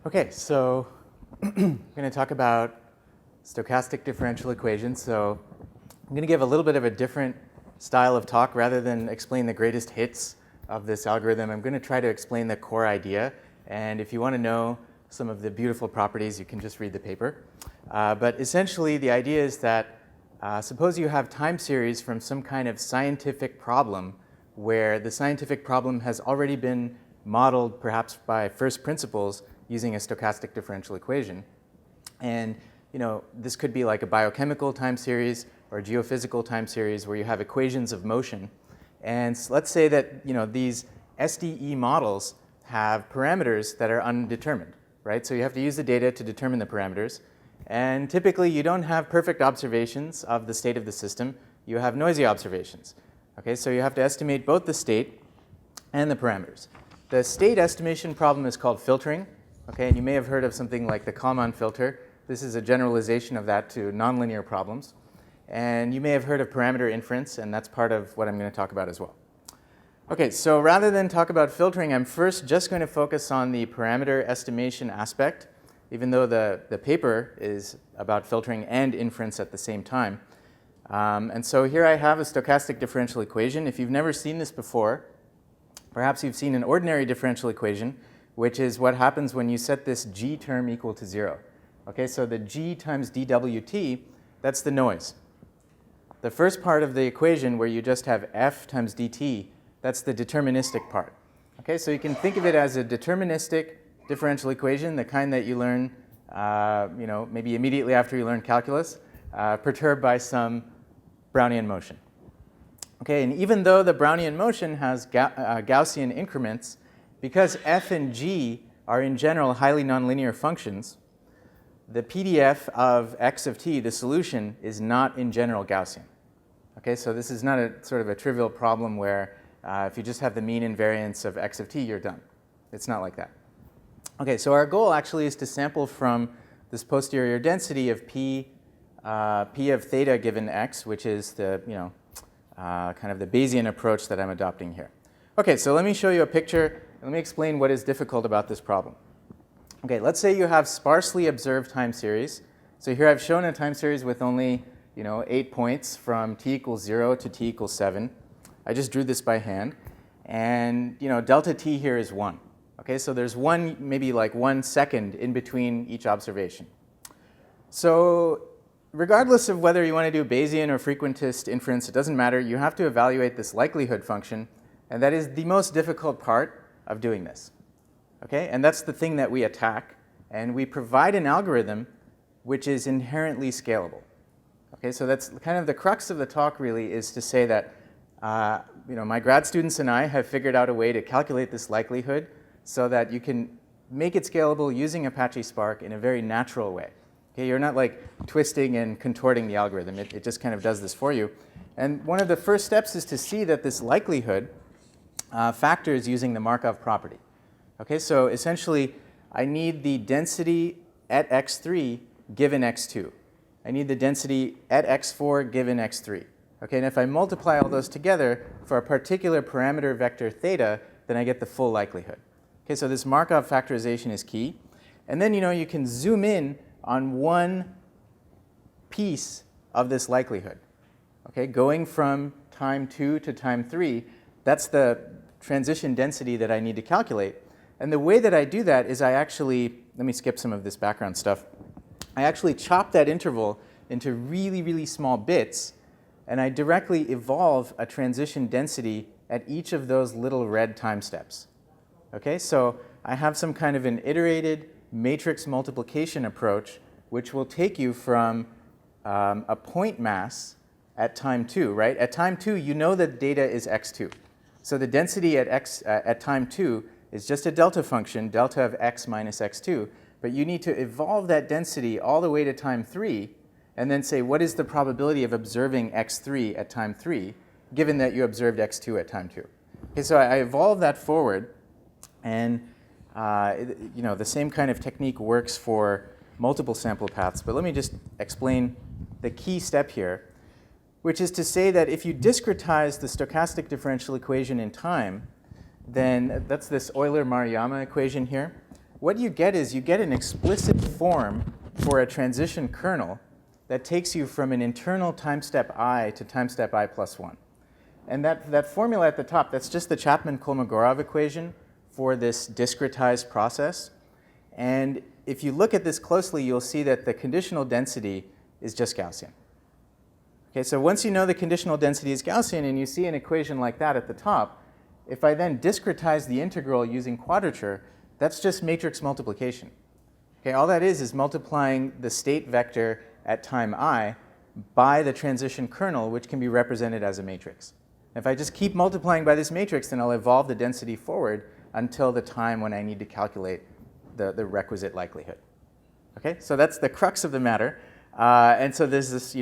Okay, so I'm going to talk about stochastic differential equations. So I'm going to give a little bit of a different style of talk. Rather than explain the greatest hits of this algorithm, I'm going to try to explain the core idea. And if you want to know some of the beautiful properties, you can just read the paper. But essentially, the idea is that suppose you have time series from some kind of scientific problem where the scientific problem has already been modeled perhaps by first principles using a stochastic differential equation. And this could be like a biochemical time series or a geophysical time series where you have equations of motion. And let's say that these SDE models have parameters that are undetermined, right? So you have to use the data to determine the parameters. And typically, you don't have perfect observations of the state of the system. You have noisy observations. Okay, so you have to estimate both the state and the parameters. The state estimation problem is called filtering. Okay, and you may have heard of something like the Kalman filter. This is a generalization of that to nonlinear problems. And you may have heard of parameter inference, and that's part of what I'm going to talk about as well. Okay, so rather than talk about filtering, I'm first just going to focus on the parameter estimation aspect, even though the paper is about filtering and inference at the same time. And so here I have a stochastic differential equation. If you've never seen this before, perhaps you've seen an ordinary differential equation, which is what happens when you set this g term equal to 0. Okay, so the g times dwt, that's the noise. The first part of the equation where you just have f times dt, that's the deterministic part. Okay, so you can think of it as a deterministic differential equation, the kind that you learn maybe immediately after you learn calculus, perturbed by some Brownian motion. Okay, and even though the Brownian motion has Gaussian increments, because f and g are in general highly nonlinear functions, the PDF of x of t, the solution, is not in general Gaussian. Okay, so this is not a sort of a trivial problem where if you just have the mean invariance of x of t, you're done. It's not like that. Okay, so our goal actually is to sample from this posterior density of p of theta given x, which is the kind of the Bayesian approach that I'm adopting here. Okay, so let me show you a picture. Let me explain what is difficult about this problem. Okay, let's say you have sparsely observed time series. So here I've shown a time series with only 8 points from t equals 0 to t equals 7. I just drew this by hand. And delta t here is 1. Okay, so there's maybe like 1 second in between each observation. So regardless of whether you want to do Bayesian or frequentist inference, it doesn't matter. You have to evaluate this likelihood function. And that is the most difficult part of doing this. Okay, and that's the thing that we attack. And we provide an algorithm which is inherently scalable. Okay, so that's kind of the crux of the talk, really, is to say that my grad students and I have figured out a way to calculate this likelihood so that you can make it scalable using Apache Spark in a very natural way. Okay, you're not like twisting and contorting the algorithm. It just kind of does this for you. And one of the first steps is to see that this likelihood factors using the Markov property. Okay, so essentially, I need the density at x3 given x2. I need the density at x4 given x3. Okay, and if I multiply all those together for a particular parameter vector theta, then I get the full likelihood. Okay, so this Markov factorization is key. And then you can zoom in on one piece of this likelihood. Okay, going from time 2 to time 3, that's the transition density that I need to calculate. And the way that I do that is let me skip some of this background stuff. I actually chop that interval into really, really small bits, and I directly evolve a transition density at each of those little red time steps. Okay, so I have some kind of an iterated matrix multiplication approach, which will take you from a point mass at time 2, right? At time 2, you know that data is x2. So the density at time 2 is just a delta function, delta of x minus x2. But you need to evolve that density all the way to time 3, and then say, what is the probability of observing x3 at time 3, given that you observed x2 at time 2? Okay, so I evolve that forward, and the same kind of technique works for multiple sample paths. But let me just explain the key step here, which is to say that if you discretize the stochastic differential equation in time, then that's this Euler-Maruyama equation here. what you get is you get an explicit form for a transition kernel that takes you from an internal time step I to time step I plus 1. And that formula at the top, that's just the Chapman-Kolmogorov equation for this discretized process. And if you look at this closely, you'll see that the conditional density is just Gaussian. Okay, so once you know the conditional density is Gaussian and you see an equation like that at the top, if I then discretize the integral using quadrature, that's just matrix multiplication. Okay, all that is multiplying the state vector at time I by the transition kernel, which can be represented as a matrix. If I just keep multiplying by this matrix, then I'll evolve the density forward until the time when I need to calculate the requisite likelihood. Okay, so that's the crux of the matter. And so there's this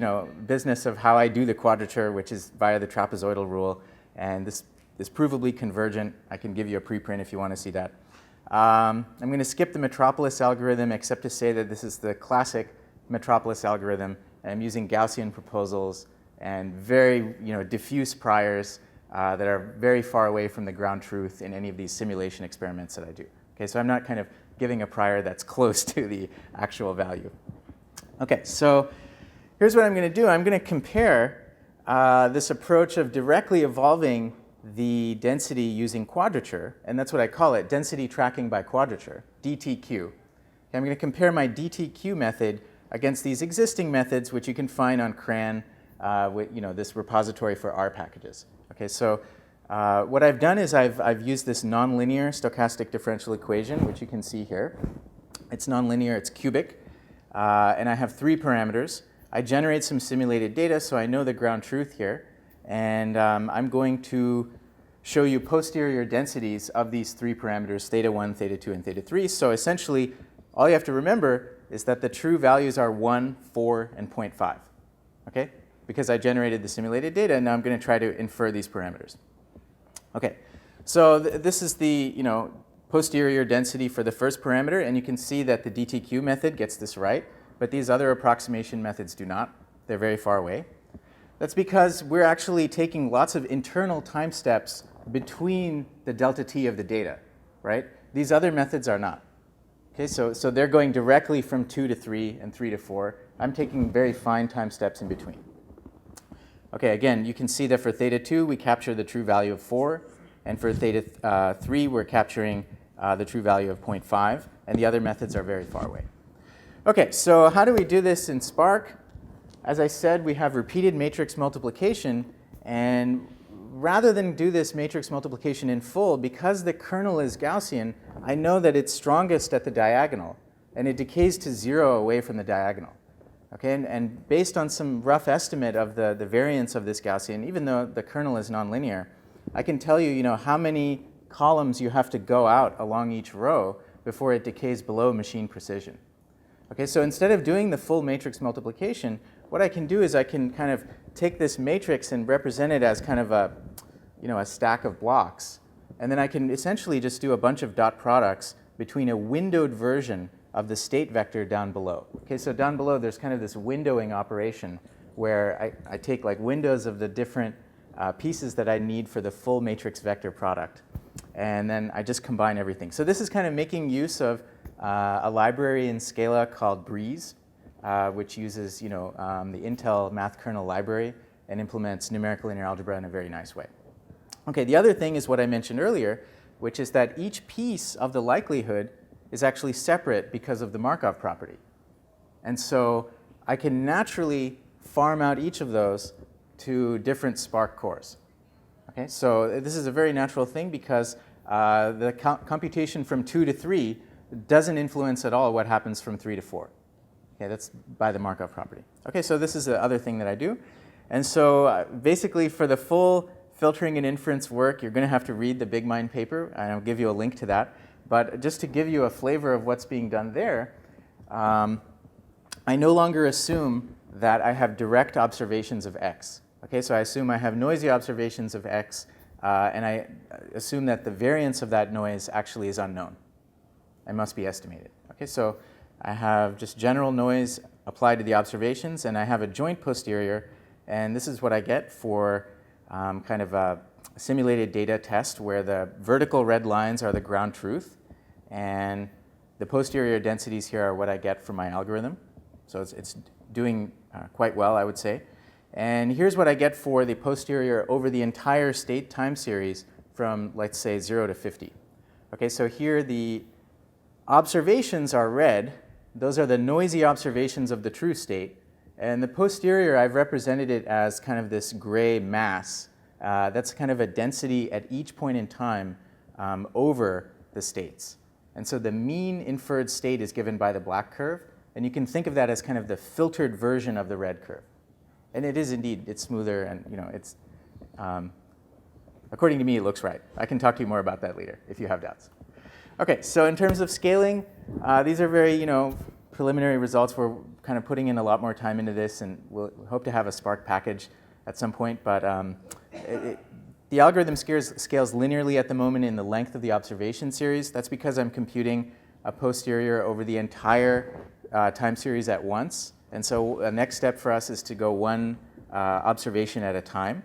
business of how I do the quadrature, which is via the trapezoidal rule. And this is provably convergent. I can give you a preprint if you want to see that. I'm going to skip the Metropolis algorithm, except to say that this is the classic Metropolis algorithm. And I'm using Gaussian proposals and very diffuse priors that are very far away from the ground truth in any of these simulation experiments that I do. Okay, so I'm not kind of giving a prior that's close to the actual value. Okay, so here's what I'm going to do. I'm going to compare this approach of directly evolving the density using quadrature, and that's what I call it, density tracking by quadrature, DTQ. Okay, I'm going to compare my DTQ method against these existing methods, which you can find on CRAN, with this repository for R packages. Okay, so what I've done is I've used this nonlinear stochastic differential equation, which you can see here. It's nonlinear, it's cubic, and I have 3 parameters. I generate some simulated data, so I know the ground truth here, and I'm going to show you posterior densities of these 3 parameters, theta 1, theta 2, and theta 3. So essentially, all you have to remember is that the true values are 1, 4, and 0.5, okay? Because I generated the simulated data, and now I'm going to try to infer these parameters. Okay, so this is the posterior density for the first parameter, and you can see that the DTQ method gets this right, but these other approximation methods do not. They're very far away. That's because we're actually taking lots of internal time steps between the delta t of the data, right? These other methods are not. Okay, so they're going directly from 2 to 3 and 3 to 4. I'm taking very fine time steps in between. Okay, again, you can see that for theta 2, we capture the true value of 4, and for theta 3, we're capturing the true value of 0.5, and the other methods are very far away. Okay, so how do we do this in Spark? As I said, we have repeated matrix multiplication, and rather than do this matrix multiplication in full, because the kernel is Gaussian, I know that it's strongest at the diagonal, and it decays to 0 away from the diagonal. Okay, and based on some rough estimate of the variance of this Gaussian, even though the kernel is nonlinear, I can tell you, how many columns you have to go out along each row before it decays below machine precision. Okay, so instead of doing the full matrix multiplication, what I can do is I can kind of take this matrix and represent it as kind of a stack of blocks, and then I can essentially just do a bunch of dot products between a windowed version of the state vector down below. Okay, so down below there's kind of this windowing operation where I take like windows of the different pieces that I need for the full matrix vector product, and then I just combine everything. So this is kind of making use of a library in Scala called Breeze, which uses the Intel math kernel library and implements numerical linear algebra in a very nice way. Okay, the other thing is what I mentioned earlier, which is that each piece of the likelihood is actually separate because of the Markov property. And so I can naturally farm out each of those to different Spark cores. Okay, so this is a very natural thing because the computation from 2 to 3 doesn't influence at all what happens from 3 to 4. Okay, that's by the Markov property. Okay, so this is the other thing that I do. And so basically for the full filtering and inference work, you're going to have to read the Big Mind paper, and I'll give you a link to that. But just to give you a flavor of what's being done there, I no longer assume that I have direct observations of x. Okay, so I assume I have noisy observations of x, and I assume that the variance of that noise actually is unknown and must be estimated. Okay, so I have just general noise applied to the observations, and I have a joint posterior, and this is what I get for kind of a simulated data test where the vertical red lines are the ground truth, and The posterior densities here are what I get from my algorithm. So it's doing quite well, I would say. And here's what I get for the posterior over the entire state time series from, let's say, 0 to 50. Okay, so here the observations are red. Those are the noisy observations of the true state. And the posterior, I've represented it as kind of this gray mass. That's kind of a density at each point in time over the states. And so the mean inferred state is given by the black curve. And you can think of that as kind of the filtered version of the red curve. And it is indeed, it's smoother, and it's, according to me, it looks right. I can talk to you more about that later if you have doubts. Okay, so in terms of scaling, these are very, preliminary results. We're kind of putting in a lot more time into this, and we'll hope to have a Spark package at some point. But the algorithm scales linearly at the moment in the length of the observation series. That's because I'm computing a posterior over the entire time series at once. And so the next step for us is to go one observation at a time.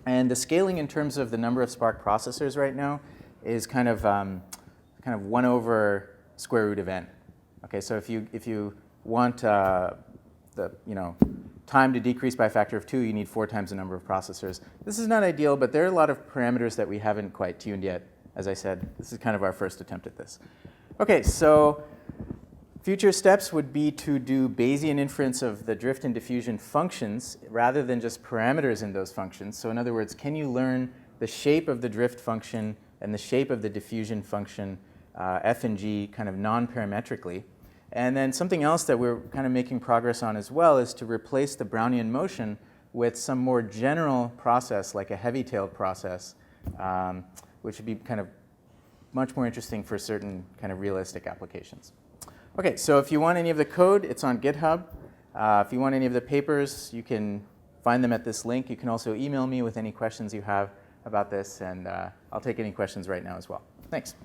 And the scaling in terms of the number of Spark processors right now is kind of 1 over square root of n. Okay, so if you want the time to decrease by a factor of 2, you need 4 times the number of processors. This is not ideal, but there are a lot of parameters that we haven't quite tuned yet. As I said, this is kind of our first attempt at this. Okay, so future steps would be to do Bayesian inference of the drift and diffusion functions rather than just parameters in those functions. So in other words, can you learn the shape of the drift function and the shape of the diffusion function, f and g, kind of non-parametrically? And then something else that we're kind of making progress on as well is to replace the Brownian motion with some more general process, like a heavy-tailed process, which would be kind of much more interesting for certain kind of realistic applications. Okay, so if you want any of the code, it's on GitHub. If you want any of the papers, you can find them at this link. You can also email me with any questions you have about this, and I'll take any questions right now as well. Thanks.